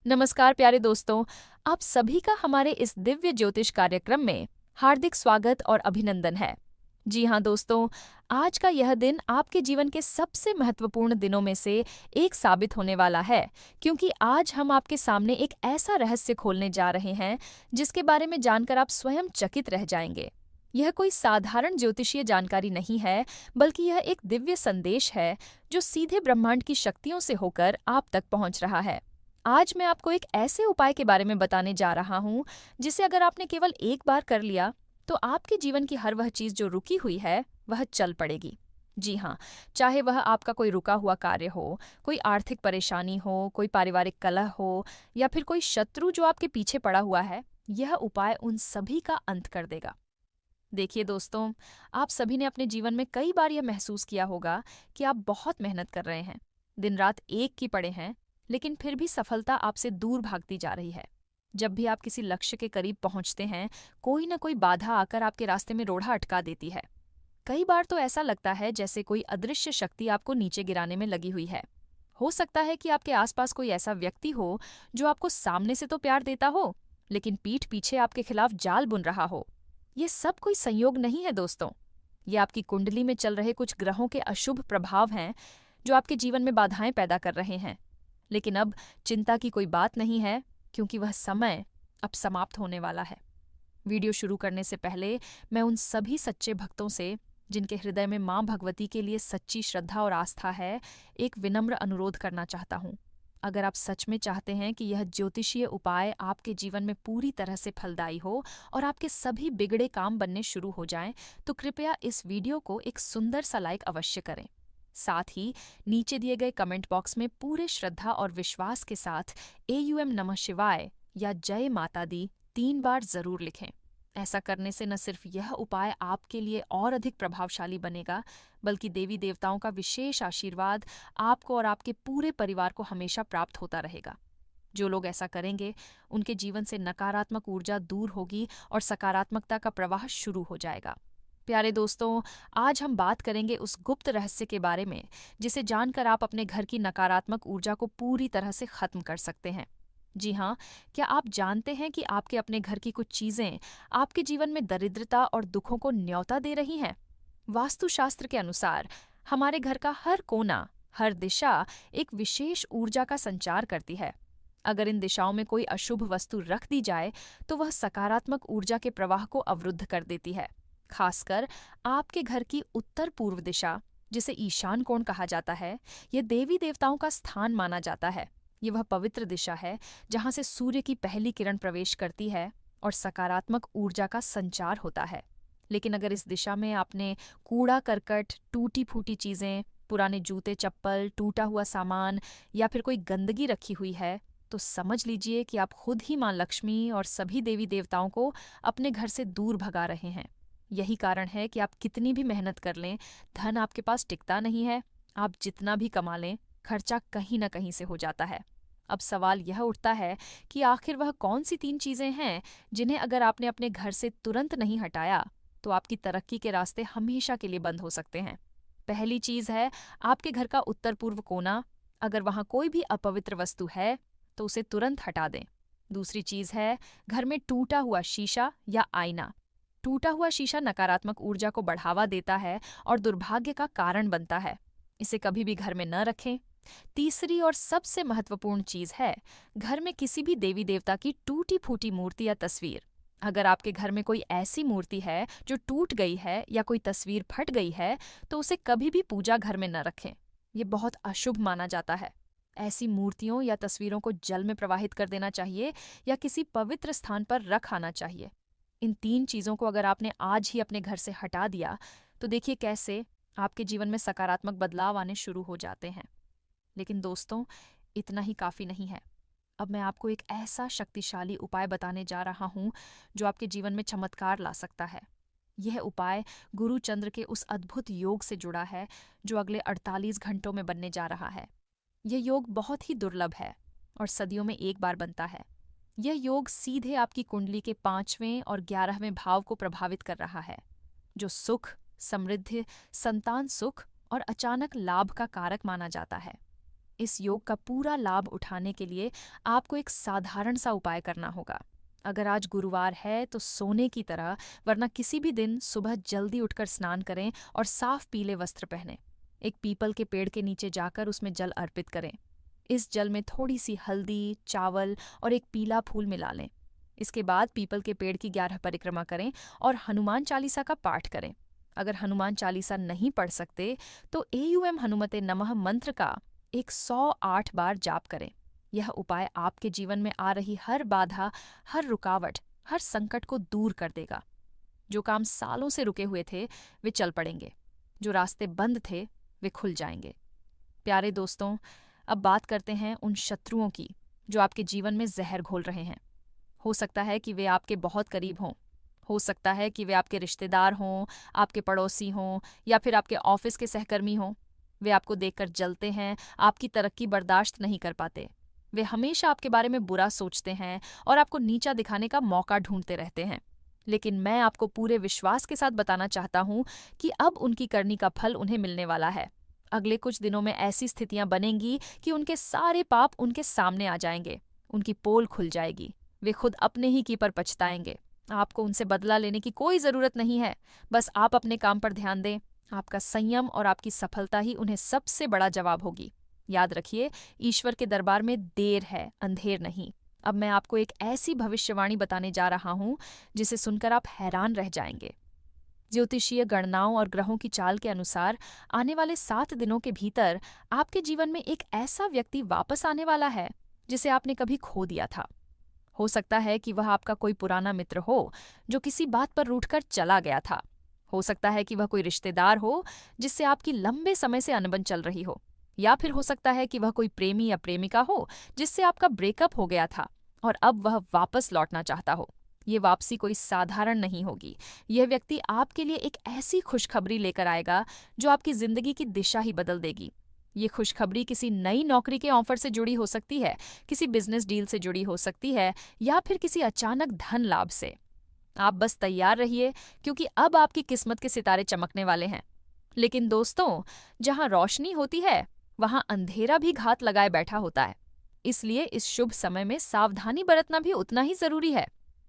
नमस्कार प्यारे दोस्तों, आप सभी का हमारे इस दिव्य ज्योतिष कार्यक्रम में हार्दिक स्वागत और अभिनंदन है। जी हाँ दोस्तों, आज का यह दिन आपके जीवन के सबसे महत्वपूर्ण दिनों में से एक साबित होने वाला है, क्योंकि आज हम आपके सामने एक ऐसा रहस्य खोलने जा रहे हैं जिसके बारे में जानकर आप स्वयं चकित रह जाएंगे। यह कोई साधारण ज्योतिषीय जानकारी नहीं है, बल्कि यह एक दिव्य संदेश है जो सीधे ब्रह्मांड की शक्तियों से होकर आप तक पहुंच रहा है। आज मैं आपको एक ऐसे उपाय के बारे में बताने जा रहा हूँ जिसे अगर आपने केवल एक बार कर लिया तो आपके जीवन की हर वह चीज जो रुकी हुई है वह चल पड़ेगी। जी हाँ, चाहे वह आपका कोई रुका हुआ कार्य हो, कोई आर्थिक परेशानी हो, कोई पारिवारिक कलह हो या फिर कोई शत्रु जो आपके पीछे पड़ा हुआ है, यह उपाय उन सभी का अंत कर देगा। देखिए दोस्तों, आप सभी ने अपने जीवन में कई बार यह महसूस किया होगा कि आप बहुत मेहनत कर रहे हैं, दिन रात एक की पड़े हैं, लेकिन फिर भी सफलता आपसे दूर भागती जा रही है। जब भी आप किसी लक्ष्य के करीब पहुंचते हैं, कोई न कोई बाधा आकर आपके रास्ते में रोड़ा अटका देती है। कई बार तो ऐसा लगता है जैसे कोई अदृश्य शक्ति आपको नीचे गिराने में लगी हुई है। हो सकता है कि आपके आसपास कोई ऐसा व्यक्ति हो जो आपको सामने से तो प्यार देता हो, लेकिन पीठ पीछे आपके खिलाफ जाल बुन रहा हो। ये सब कोई संयोग नहीं है दोस्तों। ये आपकी कुंडली में चल रहे कुछ ग्रहों के अशुभ प्रभाव हैं जो आपके जीवन में बाधाएं पैदा कर रहे हैं। लेकिन अब चिंता की कोई बात नहीं है, क्योंकि वह समय अब समाप्त होने वाला है। वीडियो शुरू करने से पहले मैं उन सभी सच्चे भक्तों से जिनके हृदय में मां भगवती के लिए सच्ची श्रद्धा और आस्था है, एक विनम्र अनुरोध करना चाहता हूं। अगर आप सच में चाहते हैं कि यह ज्योतिषीय उपाय आपके जीवन में पूरी तरह से फलदायी हो और आपके सभी बिगड़े काम बनने शुरू हो जाएं, तो कृपया इस वीडियो को एक सुंदर सा लाइक अवश्य करें। साथ ही नीचे दिए गए कमेंट बॉक्स में पूरे श्रद्धा और विश्वास के साथ AUM नमः शिवाय या जय माता दी 3 बार जरूर लिखें। ऐसा करने से न सिर्फ यह उपाय आपके लिए और अधिक प्रभावशाली बनेगा, बल्कि देवी देवताओं का विशेष आशीर्वाद आपको और आपके पूरे परिवार को हमेशा प्राप्त होता रहेगा। जो लोग ऐसा करेंगे, उनके जीवन से नकारात्मक ऊर्जा दूर होगी और सकारात्मकता का प्रवाह शुरू हो जाएगा। प्यारे दोस्तों, आज हम बात करेंगे उस गुप्त रहस्य के बारे में जिसे जानकर आप अपने घर की नकारात्मक ऊर्जा को पूरी तरह से खत्म कर सकते हैं। जी हाँ, क्या आप जानते हैं कि आपके अपने घर की कुछ चीजें आपके जीवन में दरिद्रता और दुखों को न्योता दे रही हैं? वास्तुशास्त्र के अनुसार हमारे घर का हर कोना, हर दिशा एक विशेष ऊर्जा का संचार करती है। अगर इन दिशाओं में कोई अशुभ वस्तु रख दी जाए तो वह सकारात्मक ऊर्जा के प्रवाह को अवरुद्ध कर देती है। खासकर आपके घर की उत्तर पूर्व दिशा, जिसे ईशान कोण कहा जाता है, यह देवी देवताओं का स्थान माना जाता है। ये वह पवित्र दिशा है जहां से सूर्य की पहली किरण प्रवेश करती है और सकारात्मक ऊर्जा का संचार होता है। लेकिन अगर इस दिशा में आपने कूड़ा करकट, टूटी फूटी चीजें, पुराने जूते चप्पल, टूटा हुआ सामान या फिर कोई गंदगी रखी हुई है, तो समझ लीजिए कि आप खुद ही मां लक्ष्मी और सभी देवी देवताओं को अपने घर से दूर भगा रहे हैं। यही कारण है कि आप कितनी भी मेहनत कर लें, धन आपके पास टिकता नहीं है। आप जितना भी कमा लें, खर्चा कहीं न कहीं से हो जाता है। अब सवाल यह उठता है कि आखिर वह कौन सी 3 चीजें हैं जिन्हें अगर आपने अपने घर से तुरंत नहीं हटाया तो आपकी तरक्की के रास्ते हमेशा के लिए बंद हो सकते हैं। पहली चीज है आपके घर का उत्तर पूर्व कोना। अगर वहां कोई भी अपवित्र वस्तु है तो उसे तुरंत हटा दें। दूसरी चीज है घर में टूटा हुआ शीशा या आईना। टूटा हुआ शीशा नकारात्मक ऊर्जा को बढ़ावा देता है और दुर्भाग्य का कारण बनता है। इसे कभी भी घर में न रखें। तीसरी और सबसे महत्वपूर्ण चीज है घर में किसी भी देवी देवता की टूटी फूटी मूर्ति या तस्वीर। अगर आपके घर में कोई ऐसी मूर्ति है जो टूट गई है या कोई तस्वीर फट गई है, तो उसे कभी भी पूजा घर में न रखें। ये बहुत अशुभ माना जाता है। ऐसी मूर्तियों या तस्वीरों को जल में प्रवाहित कर देना चाहिए या किसी पवित्र स्थान पर रख आना चाहिए। इन 3 चीजों को अगर आपने आज ही अपने घर से हटा दिया तो देखिए कैसे आपके जीवन में सकारात्मक बदलाव आने शुरू हो जाते हैं। लेकिन दोस्तों, इतना ही काफी नहीं है। अब मैं आपको एक ऐसा शक्तिशाली उपाय बताने जा रहा हूं जो आपके जीवन में चमत्कार ला सकता है। यह उपाय गुरु चंद्र के उस अद्भुत योग से जुड़ा है जो अगले 48 घंटों में बनने जा रहा है। यह योग बहुत ही दुर्लभ है और सदियों में एक बार बनता है। यह योग सीधे आपकी कुंडली के 5वें और 11वें भाव को प्रभावित कर रहा है, जो सुख, समृद्धि, संतान सुख और अचानक लाभ का कारक माना जाता है। इस योग का पूरा लाभ उठाने के लिए आपको एक साधारण सा उपाय करना होगा। अगर आज गुरुवार है तो सोने की तरह, वरना किसी भी दिन सुबह जल्दी उठकर स्नान करें और साफ पीले वस्त्र पहनें। एक पीपल के पेड़ के नीचे जाकर उसमें जल अर्पित करें। इस जल में थोड़ी सी हल्दी, चावल और एक पीला फूल मिला लें। इसके बाद पीपल के पेड़ की 11 परिक्रमा करें और हनुमान चालीसा का पाठ करें। अगर हनुमान चालीसा नहीं पढ़ सकते तो एयूएम हनुमते नमः मंत्र का 108 बार जाप करें। यह उपाय आपके जीवन में आ रही हर बाधा, हर रुकावट, हर संकट को दूर कर देगा। जो काम सालों से रुके हुए थे वे चल पड़ेंगे, जो रास्ते बंद थे वे खुल जाएंगे। प्यारे दोस्तों, अब बात करते हैं उन शत्रुओं की जो आपके जीवन में जहर घोल रहे हैं। हो सकता है कि वे आपके बहुत करीब हों, हो सकता है कि वे आपके रिश्तेदार हों, आपके पड़ोसी हों या फिर आपके ऑफिस के सहकर्मी हों। वे आपको देखकर जलते हैं, आपकी तरक्की बर्दाश्त नहीं कर पाते। वे हमेशा आपके बारे में बुरा सोचते हैं और आपको नीचा दिखाने का मौका ढूंढते रहते हैं। लेकिन मैं आपको पूरे विश्वास के साथ बताना चाहता हूं कि अब उनकी करनी का फल उन्हें मिलने वाला है। अगले कुछ दिनों में ऐसी स्थितियां बनेंगी कि उनके सारे पाप उनके सामने आ जाएंगे, उनकी पोल खुल जाएगी। वे खुद अपने ही की पर पछताएंगे। आपको उनसे बदला लेने की कोई जरूरत नहीं है, बस आप अपने काम पर ध्यान दें। आपका संयम और आपकी सफलता ही उन्हें सबसे बड़ा जवाब होगी। याद रखिए, ईश्वर के दरबार में देर है, अंधेर नहीं। अब मैं आपको एक ऐसी भविष्यवाणी बताने जा रहा हूं जिसे सुनकर आप हैरान रह जाएंगे। ज्योतिषीय गणनाओं और ग्रहों की चाल के अनुसार आने वाले 7 दिनों के भीतर आपके जीवन में एक ऐसा व्यक्ति वापस आने वाला है जिसे आपने कभी खो दिया था। हो सकता है कि वह आपका कोई पुराना मित्र हो जो किसी बात पर रूठकर चला गया था। हो सकता है कि वह कोई रिश्तेदार हो जिससे आपकी लंबे समय से अनबन चल रही हो, या फिर हो सकता है कि वह कोई प्रेमी या प्रेमिका हो जिससे आपका ब्रेकअप हो गया था और अब वह वापस लौटना चाहता हो। ये वापसी कोई साधारण नहीं होगी। यह व्यक्ति आपके लिए एक ऐसी खुशखबरी लेकर आएगा जो आपकी जिंदगी की दिशा ही बदल देगी। ये खुशखबरी किसी नई नौकरी के ऑफर से जुड़ी हो सकती है, किसी बिजनेस डील से जुड़ी हो सकती है, या फिर किसी अचानक धन लाभ से। आप बस तैयार रहिए, क्योंकि अब आपकी किस्मत के सितारे चमकने वाले हैं। लेकिन दोस्तों, जहां रोशनी होती है वहां अंधेरा भी घात लगाए बैठा होता है। इसलिए इस शुभ समय में सावधानी बरतना भी उतना ही जरूरी है।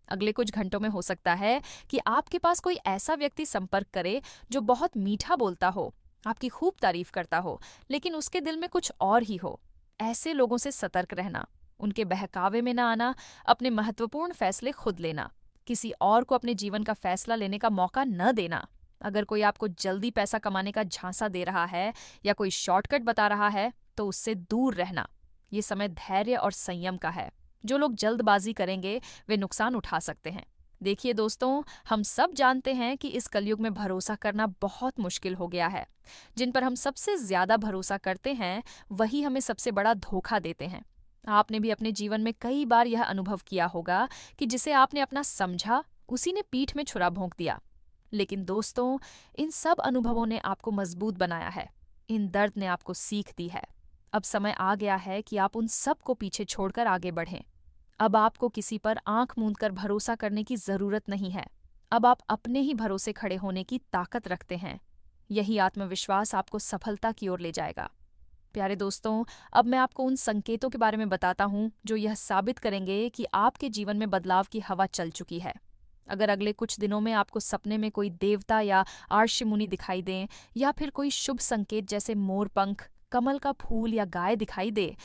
अगले कुछ घंटों में हो सकता है कि आपके पास कोई ऐसा व्यक्ति संपर्क करे जो बहुत मीठा बोलता हो, आपकी खूब तारीफ करता हो, लेकिन उसके दिल में कुछ और ही हो। ऐसे लोगों से सतर्क रहना, उनके बहकावे में ना आना, अपने महत्वपूर्ण फैसले खुद लेना, किसी और को अपने जीवन का फैसला लेने का मौका न देना। अगर कोई आपको जल्दी पैसा कमाने का झांसा दे रहा है या कोई शॉर्टकट बता रहा है तो उससे दूर रहना। ये समय धैर्य और संयम का है। जो लोग जल्दबाजी करेंगे वे नुकसान उठा सकते हैं। देखिए दोस्तों, हम सब जानते हैं कि इस कलयुग में भरोसा करना बहुत मुश्किल हो गया है। जिन पर हम सबसे ज्यादा भरोसा करते हैं वही हमें सबसे बड़ा धोखा देते हैं। आपने भी अपने जीवन में कई बार यह अनुभव किया होगा कि जिसे आपने अपना समझा उसी ने पीठ में छुरा भोंक दिया। लेकिन दोस्तों, इन सब अनुभवों ने आपको मजबूत बनाया है। इन दर्द ने आपको सीख दी है। अब समय आ गया है कि आप उन सब को पीछे छोड़कर आगे बढ़ें। अब आपको किसी पर आंख मूंदकर भरोसा करने की जरूरत नहीं है। अब आप अपने ही भरोसे खड़े होने की ताकत रखते हैं। यही आत्मविश्वास आपको सफलता की ओर ले जाएगा। प्यारे दोस्तों, अब मैं आपको उन संकेतों के बारे में बताता हूँ जो यह साबित करेंगे कि आपके जीवन में बदलाव की हवा चल चुकी है। अगर अगले कुछ दिनों में आपको सपने में कोई देवता या आर्ष मुनि दिखाई दें, या फिर कोई शुभ संकेत जैसे मोर पंख, कमल का फूल या गाय दिखाई दे,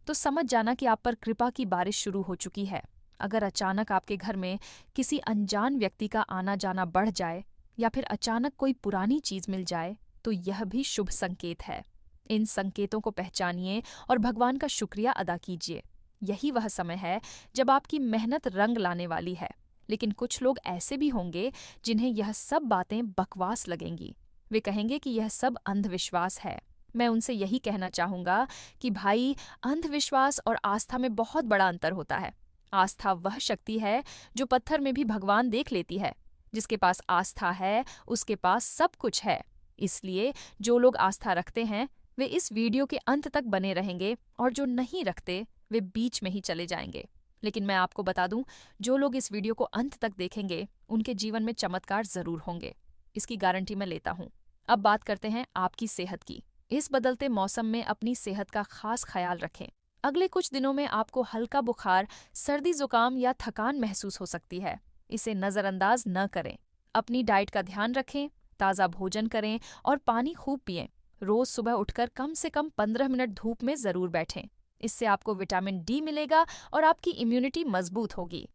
तो समझ जाना कि आप पर कृपा की बारिश शुरू हो चुकी है। अगर अचानक आपके घर में किसी अनजान व्यक्ति का आना जाना बढ़ जाए, या फिर अचानक कोई पुरानी चीज मिल जाए, तो यह भी शुभ संकेत है। इन संकेतों को पहचानिए और भगवान का शुक्रिया अदा कीजिए। यही वह समय है जब आपकी मेहनत रंग लाने वाली है। लेकिन कुछ लोग ऐसे भी होंगे जिन्हें यह सब बातें बकवास लगेंगी। वे कहेंगे कि यह सब अंधविश्वास है। मैं उनसे यही कहना चाहूंगा कि भाई, अंधविश्वास और आस्था में बहुत बड़ा अंतर होता है। आस्था वह शक्ति है जो पत्थर में भी भगवान देख लेती है। जिसके पास आस्था है उसके पास सब कुछ है। इसलिए जो लोग आस्था रखते हैं वे इस वीडियो के अंत तक बने रहेंगे, और जो नहीं रखते वे बीच में ही चले जाएंगे। लेकिन मैं आपको बता दूं, जो लोग इस वीडियो को अंत तक देखेंगे उनके जीवन में चमत्कार जरूर होंगे। इसकी गारंटी मैं लेता हूं। अब बात करते हैं आपकी सेहत की। इस बदलते मौसम में अपनी सेहत का खास ख्याल रखें। अगले कुछ दिनों में आपको हल्का बुखार, सर्दी जुकाम या थकान महसूस हो सकती है। इसे नज़रअंदाज न करें। अपनी डाइट का ध्यान रखें, ताज़ा भोजन करें और पानी खूब पिएं। रोज सुबह उठकर कम से कम 15 मिनट धूप में ज़रूर बैठें। इससे आपको विटामिन डी मिलेगा और आपकी इम्यूनिटी मजबूत होगी।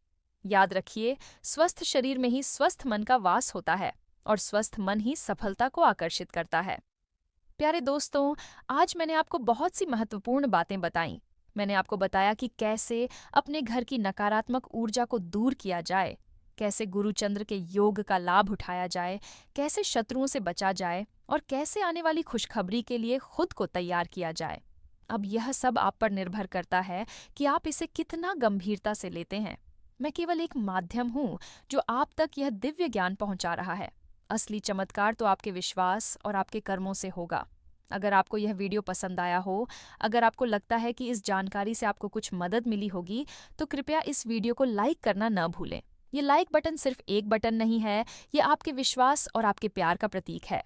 याद रखिए, स्वस्थ शरीर में ही स्वस्थ मन का वास होता है और स्वस्थ मन ही सफलता को आकर्षित करता है। प्यारे दोस्तों, आज मैंने आपको बहुत सी महत्वपूर्ण बातें बताईं। मैंने आपको बताया कि कैसे अपने घर की नकारात्मक ऊर्जा को दूर किया जाए, कैसे गुरुचंद्र के योग का लाभ उठाया जाए, कैसे शत्रुओं से बचा जाए और कैसे आने वाली खुशखबरी के लिए खुद को तैयार किया जाए। अब यह सब आप पर निर्भर करता है कि आप इसे कितना गंभीरता से लेते हैं। मैं केवल एक माध्यम हूँ जो आप तक यह दिव्य ज्ञान पहुँचा रहा है। असली चमत्कार तो आपके विश्वास और आपके कर्मों से होगा। अगर आपको यह वीडियो पसंद आया हो, अगर आपको लगता है कि इस जानकारी से आपको कुछ मदद मिली होगी, तो कृपया इस वीडियो को लाइक करना न भूलें। ये लाइक बटन सिर्फ एक बटन नहीं है, ये आपके विश्वास और आपके प्यार का प्रतीक है।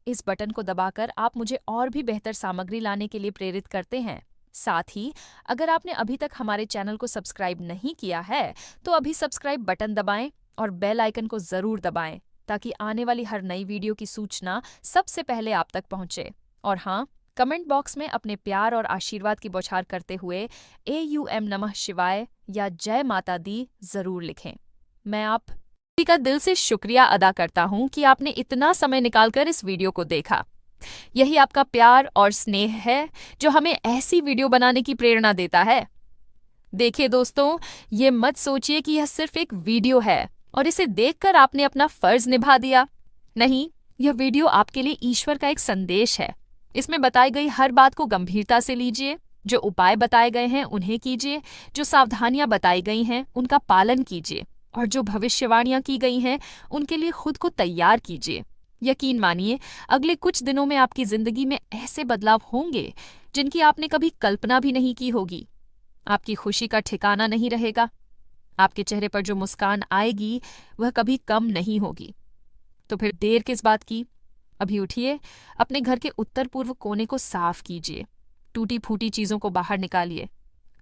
इस बटन को दबाकर आप मुझे और भी बेहतर सामग्री लाने के लिए प्रेरित करते हैं। साथ ही, अगर आपने अभी तक हमारे चैनल को सब्सक्राइब नहीं किया है, तो अभी सब्सक्राइब बटन दबाएं और बेल आइकन को जरूर दबाएं, ताकि आने वाली हर नई वीडियो की सूचना सबसे पहले आप तक पहुंचे। और हाँ, कमेंट बॉक्स में अपने प्यार और आशीर्वाद की बौछार करते हुए AUM नमः शिवाय या जय माता दी जरूर लिखें। मैं आप सभी का दिल से शुक्रिया अदा करता हूँ कि आपने इतना समय निकालकर इस वीडियो को देखा। यही आपका प्यार और स्नेह है जो हमें ऐसी वीडियो बनाने की प्रेरणा देता है। देखिए दोस्तों, ये मत सोचिए कि यह सिर्फ एक वीडियो है और इसे देखकर आपने अपना फर्ज निभा दिया। नहीं, यह वीडियो आपके लिए ईश्वर का एक संदेश है। इसमें बताई गई हर बात को गंभीरता से लीजिए। जो उपाय बताए गए हैं उन्हें कीजिए, जो सावधानियां बताई गई हैं उनका पालन कीजिए और जो भविष्यवाणियां की गई हैं उनके लिए खुद को तैयार कीजिए। यकीन मानिए, अगले कुछ दिनों में आपकी जिंदगी में ऐसे बदलाव होंगे जिनकी आपने कभी कल्पना भी नहीं की होगी। आपकी खुशी का ठिकाना नहीं रहेगा। आपके चेहरे पर जो मुस्कान आएगी वह कभी कम नहीं होगी। तो फिर देर किस बात की? अभी उठिए, अपने घर के उत्तर पूर्व कोने को साफ कीजिए, टूटी फूटी चीजों को बाहर निकालिए।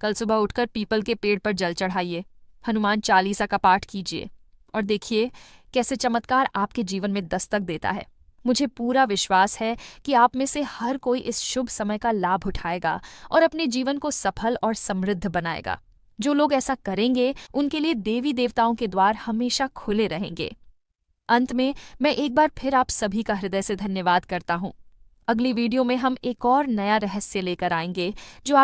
कल सुबह उठकर पीपल के पेड़ पर जल चढ़ाइए, हनुमान चालीसा का पाठ कीजिए और देखिए कैसे चमत्कार आपके जीवन में दस्तक देता है। मुझे पूरा विश्वास है कि आप में से हर कोई इस शुभ समय का लाभ उठाएगा और अपने जीवन को सफल और समृद्ध बनाएगा। जो लोग ऐसा करेंगे उनके लिए देवी देवताओं के द्वार हमेशा खुले रहेंगे। अंत में मैं एक बार फिर आप सभी का हृदय से धन्यवाद करता हूँ। अगली वीडियो में हम एक और नया रहस्य लेकर आएंगे जो